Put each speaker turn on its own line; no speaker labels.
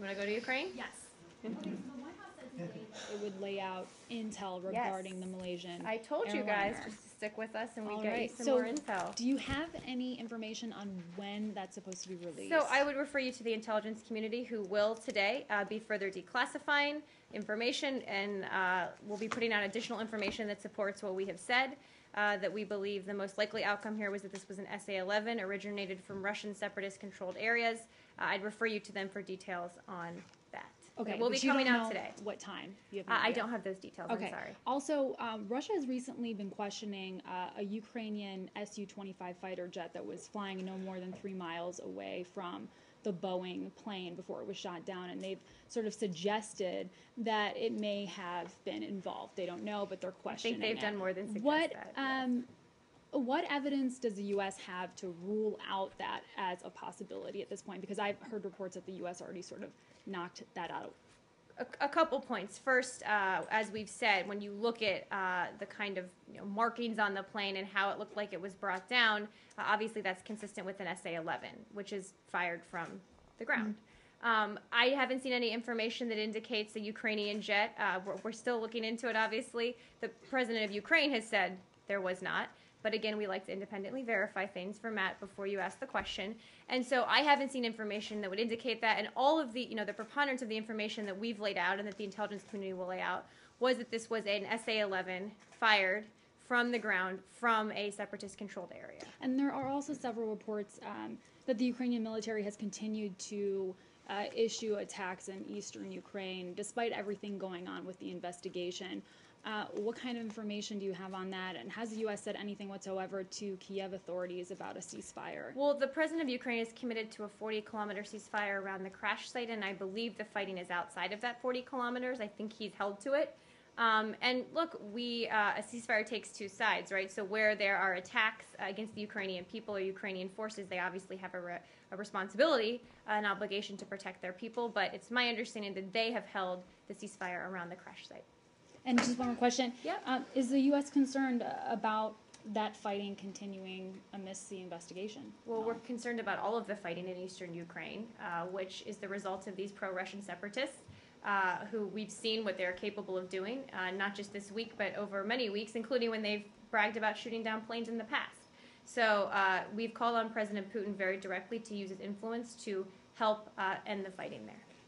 want to go to Ukraine?
Yes. Okay, so the White House said today that it would lay out intel regarding the Malaysian
I told you
airliner.
guys just to stick with us and we
All
get you
right.
some
So
more info.
do you have any information on when that's supposed to be released?
So I would refer you to the intelligence community, who will today be further declassifying information, and will be putting out additional information that supports what we have said, that we believe the most likely outcome here was that this was an SA-11 originated from Russian separatist-controlled areas. I'd refer you to them for details on that.
Okay,
it will be
but you
coming
don't
out
know
today.
what time? You have no
I
idea.
don't have those details.
Okay.
I'm sorry.
Also, Russia has recently been questioning a Ukrainian SU-25 fighter jet that was flying no more than 3 miles away from the Boeing plane before it was shot down, and they've sort of suggested that it may have been involved. They don't know, but they're questioning
I think they've
it.
done more than suggest
What,
that. Yes.
What evidence does the U.S. have to rule out that as a possibility at this point? Because I've heard reports that the U.S. already sort of knocked that out.
A couple points. First, as we've said, when you look at the kind of markings on the plane and how it looked like it was brought down, obviously that's consistent with an SA-11, which is fired from the ground. I haven't seen any information that indicates a Ukrainian jet. We're still looking into it, obviously. The president of Ukraine has said there was not. But again, we like to independently verify things for Matt before you ask the question. And so I haven't seen information that would indicate that. And all of the, the preponderance of the information that we've laid out and that the intelligence community will lay out was that this was an SA-11 fired from the ground from a separatist-controlled area.
And there are also several reports that the Ukrainian military has continued to issue attacks in eastern Ukraine, despite everything going on with the investigation. What kind of information do you have on that? And has the U.S. said anything whatsoever to Kiev authorities about a ceasefire?
Well, the president of Ukraine is committed to a 40-kilometer ceasefire around the crash site, and I believe the fighting is outside of that 40 kilometers. I think he's held to it. And look, a ceasefire takes two sides, right? So where there are attacks against the Ukrainian people or Ukrainian forces, they obviously have a responsibility, an obligation to protect their people. But it's my understanding that they have held the ceasefire around the crash site.
And just one more question.
Yep.
Is the U.S. concerned about that fighting continuing amidst the investigation?
Well, we're concerned about all of the fighting in eastern Ukraine, which is the result of these pro-Russian separatists, who we've seen what they're capable of doing, not just this week, but over many weeks, including when they've bragged about shooting down planes in the past. So we've called on President Putin very directly to use his influence to help end the fighting there.